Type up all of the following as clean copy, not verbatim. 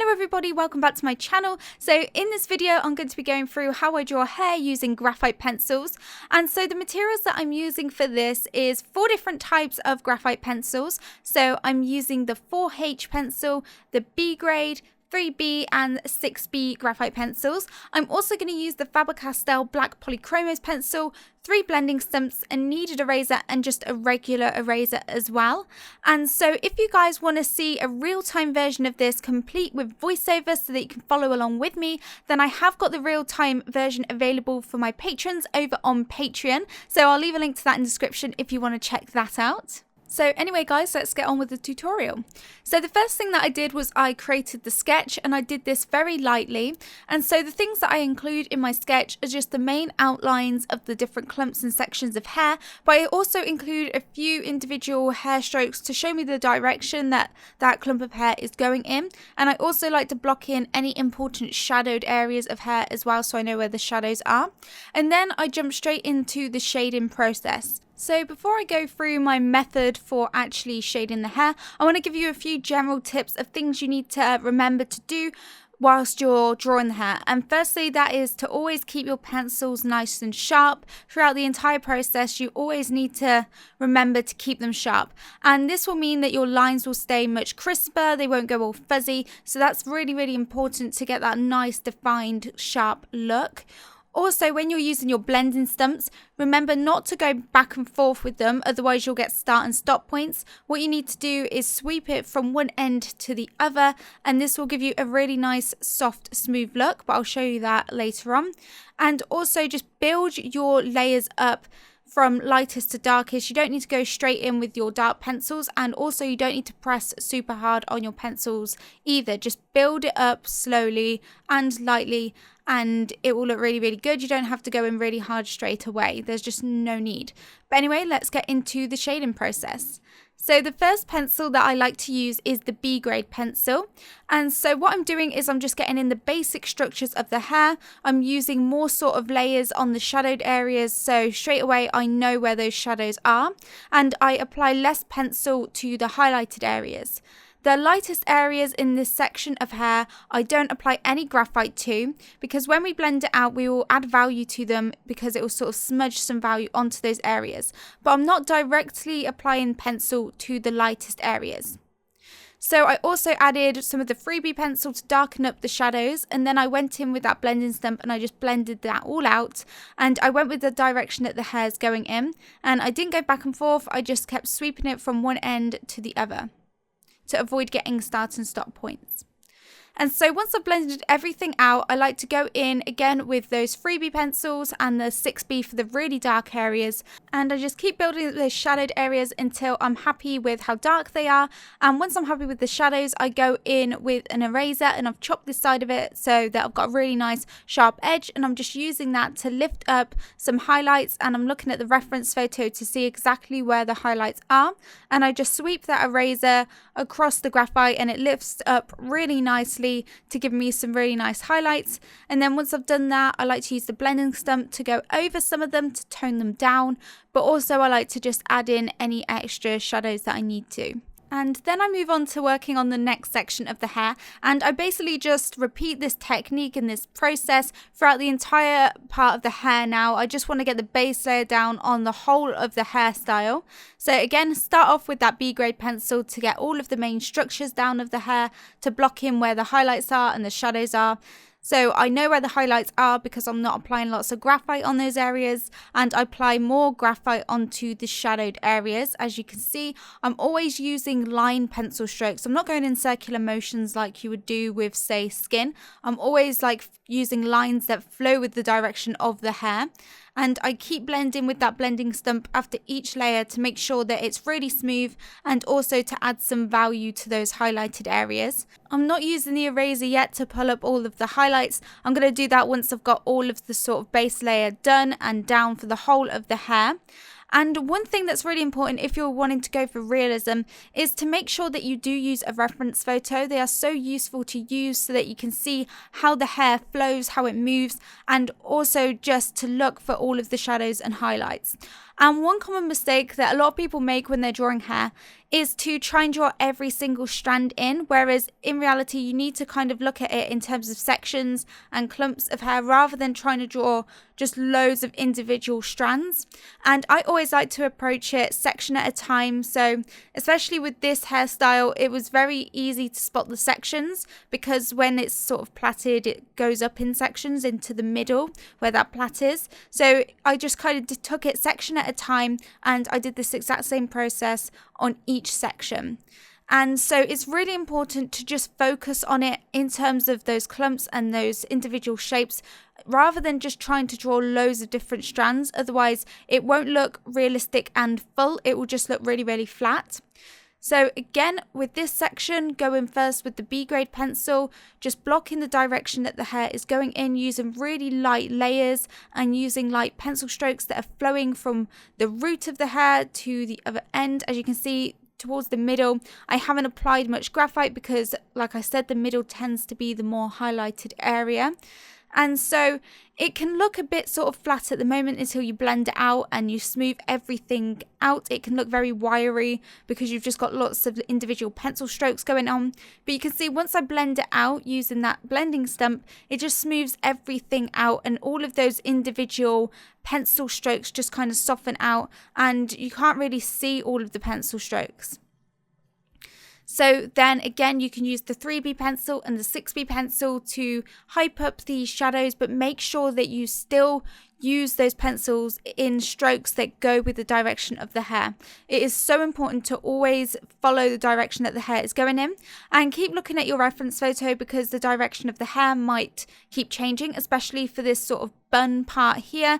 Hello everybody, welcome back to my channel. So in this video I'm going to be going through how I draw hair using graphite pencils. And so the materials that I'm using for this is 4 different types of graphite pencils. So I'm using the 4H pencil, the B grade, 3B and 6B graphite pencils. I'm also going to use the Faber-Castell black polychromos pencil, 3 blending stumps, a kneaded eraser and just a regular eraser as well. And so if you guys want to see a real-time version of this complete with voiceover so that you can follow along with me, then I have got the real-time version available for my patrons over on Patreon. So I'll leave a link to that in the description if you want to check that out. So anyway guys, let's get on with the tutorial. So the first thing that I did was I created the sketch, and I did this very lightly. And so the things that I include in my sketch are just the main outlines of the different clumps and sections of hair, but I also include a few individual hair strokes to show me the direction that that clump of hair is going in. And I also like to block in any important shadowed areas of hair as well, so I know where the shadows are. And then I jump straight into the shading process. So before I go through my method for actually shading the hair, I want to give you a few general tips of things you need to remember to do whilst you're drawing the hair. And firstly, that is to always keep your pencils nice and sharp. Throughout the entire process, you always need to remember to keep them sharp. And this will mean that your lines will stay much crisper, they won't go all fuzzy. So that's really, really important to get that nice defined sharp look. Also, when you're using your blending stumps, remember not to go back and forth with them, otherwise you'll get start and stop points. What you need to do is sweep it from one end to the other, and this will give you a really nice, soft, smooth look, but I'll show you that later on. And also just build your layers up from lightest to darkest. You don't need to go straight in with your dark pencils, and also you don't need to press super hard on your pencils either. Just build it up slowly and lightly, and it will look really, really good. You don't have to go in really hard straight away. There's just no need. But anyway, let's get into the shading process. So the first pencil that I like to use is the B grade pencil. And so what I'm doing is I'm just getting in the basic structures of the hair. I'm using more sort of layers on the shadowed areas, so straight away I know where those shadows are. And I apply less pencil to the highlighted areas. The lightest areas in this section of hair, I don't apply any graphite to, because when we blend it out, we will add value to them because it will sort of smudge some value onto those areas. But I'm not directly applying pencil to the lightest areas. So I also added some of the 3B pencil to darken up the shadows, and then I went in with that blending stump and I just blended that all out, and I went with the direction that the hair is going in, and I didn't go back and forth. I just kept sweeping it from one end to the other to avoid getting start and stop points. And so once I've blended everything out, I like to go in again with those 3B pencils and the 6B for the really dark areas. And I just keep building those shadowed areas until I'm happy with how dark they are. And once I'm happy with the shadows, I go in with an eraser and I've chopped this side of it so that I've got a really nice sharp edge. And I'm just using that to lift up some highlights. And I'm looking at the reference photo to see exactly where the highlights are. And I just sweep that eraser across the graphite and it lifts up really nicely to give me some really nice highlights. And then once I've done that, I like to use the blending stump to go over some of them to tone them down, but also I like to just add in any extra shadows that I need to. And then I move on to working on the next section of the hair, and I basically just repeat this technique and this process throughout the entire part of the hair now. I just want to get the base layer down on the whole of the hairstyle. So again, start off with that B grade pencil to get all of the main structures down of the hair, to block in where the highlights are and the shadows are. So I know where the highlights are because I'm not applying lots of graphite on those areas, and I apply more graphite onto the shadowed areas. As you can see, I'm always using line pencil strokes. I'm not going in circular motions like you would do with, say, skin. I'm always like using lines that flow with the direction of the hair. And I keep blending with that blending stump after each layer to make sure that it's really smooth, and also to add some value to those highlighted areas. I'm not using the eraser yet to pull up all of the highlights. I'm going to do that once I've got all of the sort of base layer done and down for the whole of the hair. And one thing that's really important if you're wanting to go for realism is to make sure that you do use a reference photo. They are so useful to use so that you can see how the hair flows, how it moves, and also just to look for all of the shadows and highlights. And one common mistake that a lot of people make when they're drawing hair is to try and draw every single strand in, whereas in reality you need to kind of look at it in terms of sections and clumps of hair rather than trying to draw just loads of individual strands. And I always like to approach it section at a time, so especially with this hairstyle it was very easy to spot the sections because when it's sort of plaited it goes up in sections into the middle where that plait is. So I just kind of took it section at a time and I did this exact same process on each section. And so it's really important to just focus on it in terms of those clumps and those individual shapes rather than just trying to draw loads of different strands. Otherwise it won't look realistic and full, it will just look really, really flat. So again, with this section, go in first with the B grade pencil, just blocking the direction that the hair is going in, using really light layers and using light pencil strokes that are flowing from the root of the hair to the other end. As you can see, towards the middle, I haven't applied much graphite because, like I said, the middle tends to be the more highlighted area. And so it can look a bit sort of flat at the moment until you blend it out and you smooth everything out. It can look very wiry because you've just got lots of individual pencil strokes going on. But you can see once I blend it out using that blending stump, it just smooths everything out and all of those individual pencil strokes just kind of soften out and you can't really see all of the pencil strokes. So then again, you can use the 3B pencil and the 6B pencil to hype up the shadows, but make sure that you still use those pencils in strokes that go with the direction of the hair. It is so important to always follow the direction that the hair is going in and keep looking at your reference photo because the direction of the hair might keep changing, especially for this sort of bun part here.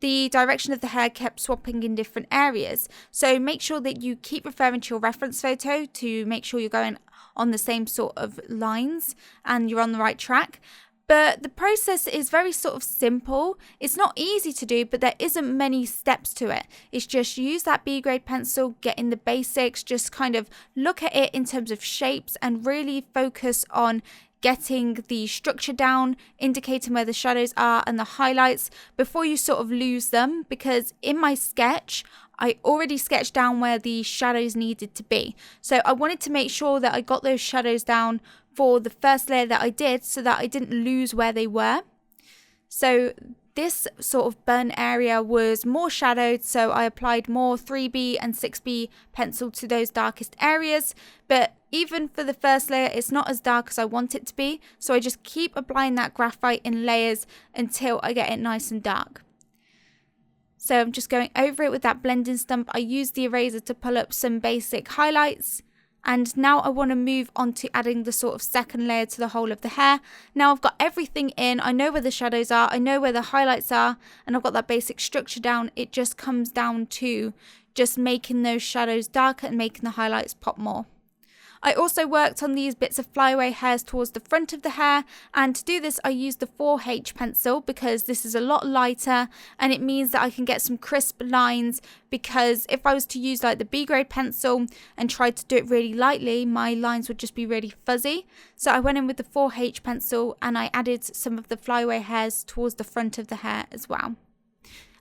The direction of the hair kept swapping in different areas. So make sure that you keep referring to your reference photo to make sure you're going on the same sort of lines and you're on the right track. But the process is very sort of simple. It's not easy to do, but there isn't many steps to it. It's just use that B grade pencil, get in the basics, just kind of look at it in terms of shapes and really focus on getting the structure down, indicating where the shadows are and the highlights before you sort of lose them, because in my sketch I already sketched down where the shadows needed to be. So I wanted to make sure that I got those shadows down for the first layer that I did so that I didn't lose where they were. So this sort of burn area was more shadowed, so I applied more 3B and 6B pencil to those darkest areas. But even for the first layer, it's not as dark as I want it to be, so I just keep applying that graphite in layers until I get it nice and dark. So I'm just going over it with that blending stump. I used the eraser to pull up some basic highlights. And now I want to move on to adding the sort of second layer to the whole of the hair. Now I've got everything in, I know where the shadows are, I know where the highlights are, and I've got that basic structure down. It just comes down to just making those shadows darker and making the highlights pop more. I also worked on these bits of flyaway hairs towards the front of the hair, and to do this I used the 4H pencil because this is a lot lighter and it means that I can get some crisp lines, because if I was to use like the B grade pencil and tried to do it really lightly, my lines would just be really fuzzy. So I went in with the 4H pencil and I added some of the flyaway hairs towards the front of the hair as well.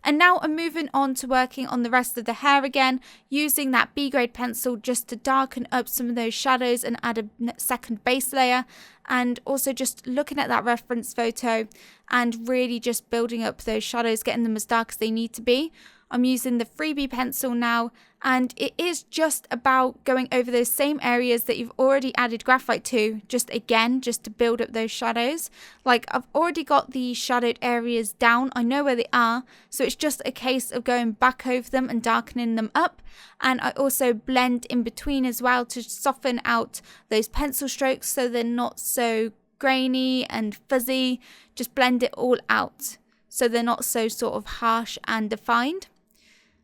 And now I'm moving on to working on the rest of the hair again, using that B grade pencil just to darken up some of those shadows and add a second base layer, and also just looking at that reference photo and really just building up those shadows, getting them as dark as they need to be. I'm using the 3B pencil now, and it is just about going over those same areas that you've already added graphite to, just to build up those shadows. Like, I've already got the shadowed areas down, I know where they are, so it's just a case of going back over them and darkening them up. And I also blend in between as well to soften out those pencil strokes so they're not so grainy and fuzzy. Just blend it all out so they're not so sort of harsh and defined.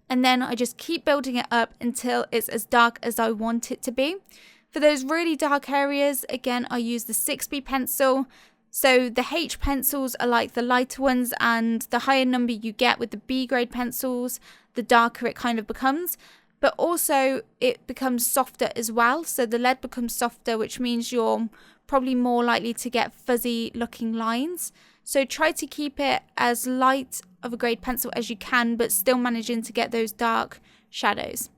And then I just keep building it up until it's as dark as I want it to be. For those really dark areas, again, I use the 6B pencil. So the H pencils are like the lighter ones, and the higher number you get with the B grade pencils, the darker it kind of becomes. But also it becomes softer as well. So the lead becomes softer, which means you're probably more likely to get fuzzy looking lines. So try to keep it as light of a grade pencil as you can, but still managing to get those dark shadows.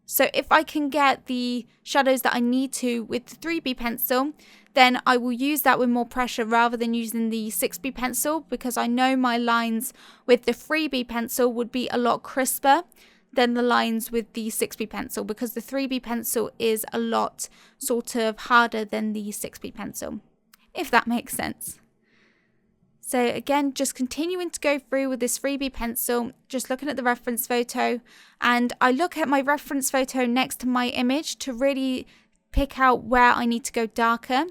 So if I can get the shadows that I need to with the 3B pencil, then I will use that with more pressure rather than using the 6B pencil, because I know my lines with the 3B pencil would be a lot crisper than the lines with the 6B pencil, because the 3B pencil is a lot sort of harder than the 6B pencil, if that makes sense. So again, just continuing to go through with this 3B pencil, just looking at the reference photo, and I look at my reference photo next to my image to really pick out where I need to go darker.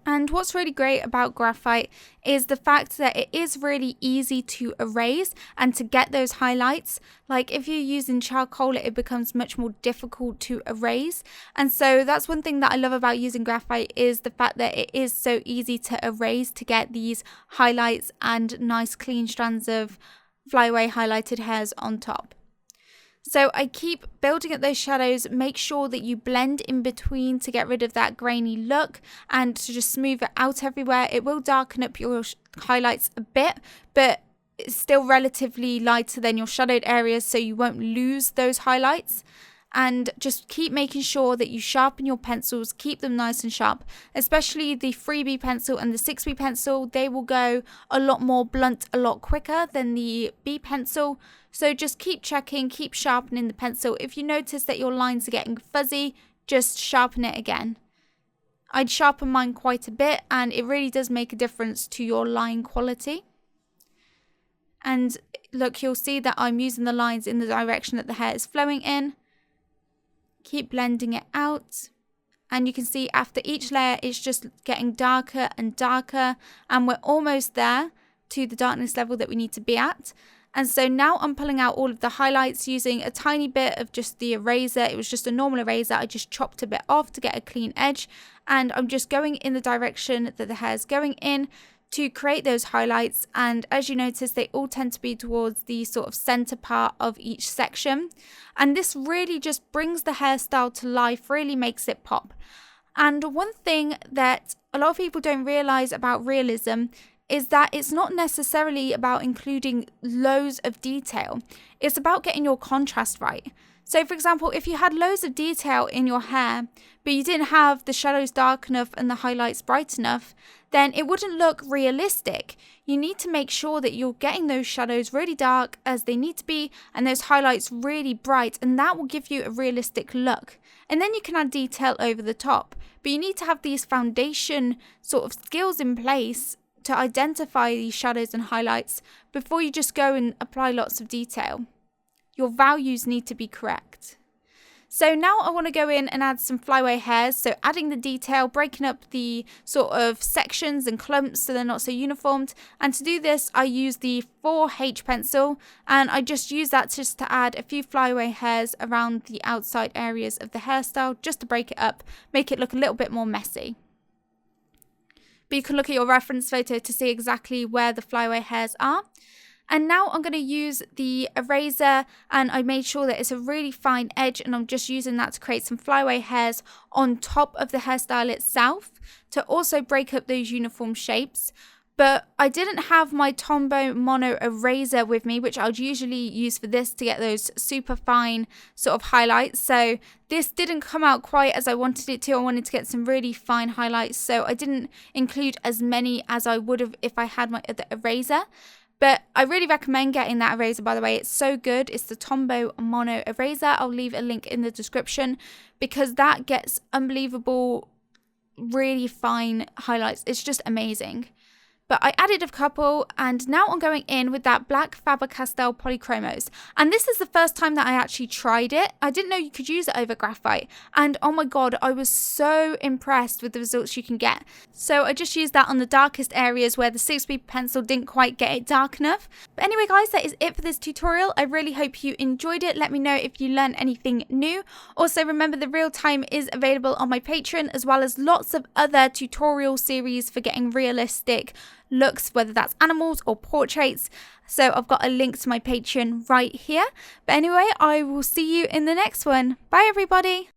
And what's really great about graphite is the fact that it is really easy to erase and to get those highlights. Like if you're using charcoal, it becomes much more difficult to erase. And so that's one thing that I love about using graphite, is the fact that it is so easy to erase to get these highlights and nice clean strands of flyaway highlighted hairs on top. So I keep building up those shadows. Make sure that you blend in between to get rid of that grainy look and to just smooth it out everywhere. It will darken up your highlights a bit, but it's still relatively lighter than your shadowed areas, so you won't lose those highlights. And just keep making sure that you sharpen your pencils, keep them nice and sharp, especially the 3B pencil and the 6B pencil. They will go a lot more blunt a lot quicker than the B pencil. So just keep checking, keep sharpening the pencil. If you notice that your lines are getting fuzzy, just sharpen it again. I'd sharpen mine quite a bit, and it really does make a difference to your line quality. And look, you'll see that I'm using the lines in the direction that the hair is flowing in. Keep blending it out, and you can see after each layer it's just getting darker and darker, and we're almost there to the darkness level that we need to be at. And so now I'm pulling out all of the highlights using a tiny bit of just the eraser. It was just a normal eraser. I just chopped a bit off to get a clean edge, and I'm just going in the direction that the hair is going in to create those highlights. And as you notice, they all tend to be towards the sort of center part of each section, and this really just brings the hairstyle to life, really makes it pop. And one thing that a lot of people don't realize about realism is that it's not necessarily about including loads of detail. It's about getting your contrast right. So for example, if you had loads of detail in your hair, but you didn't have the shadows dark enough and the highlights bright enough, then it wouldn't look realistic. You need to make sure that you're getting those shadows really dark as they need to be, and those highlights really bright, and that will give you a realistic look. And then you can add detail over the top. But you need to have these foundation sort of skills in place to identify these shadows and highlights before you just go and apply lots of detail. Your values need to be correct. So now I want to go in and add some flyway hairs. So adding the detail, breaking up the sort of sections and clumps so they're not so uniformed. And to do this, I use the 4H pencil, and I just use that just to add a few flyway hairs around the outside areas of the hairstyle, just to break it up, make it look a little bit more messy. But you can look at your reference photo to see exactly where the flyway hairs are. And now I'm going to use the eraser, and I made sure that it's a really fine edge, and I'm just using that to create some flyway hairs on top of the hairstyle itself to also break up those uniform shapes. But I didn't have my Tombow Mono eraser with me, which I'd usually use for this to get those super fine sort of highlights. So this didn't come out quite as I wanted it to. I wanted to get some really fine highlights, so I didn't include as many as I would have if I had my other eraser. But I really recommend getting that eraser, by the way. It's so good. It's the Tombow Mono eraser. I'll leave a link in the description, because that gets unbelievable, really fine highlights. It's just amazing. But I added a couple, and now I'm going in with that black Faber-Castell Polychromos. And this is the first time that I actually tried it. I didn't know you could use it over graphite. And oh my god, I was so impressed with the results you can get. So I just used that on the darkest areas where the 6B pencil didn't quite get it dark enough. But anyway guys, that is it for this tutorial. I really hope you enjoyed it. Let me know if you learned anything new. Also remember, the real time is available on my Patreon, as well as lots of other tutorial series for getting realistic looks, whether that's animals or portraits. So I've got a link to my Patreon right here. But anyway, I will see you in the next one. Bye everybody.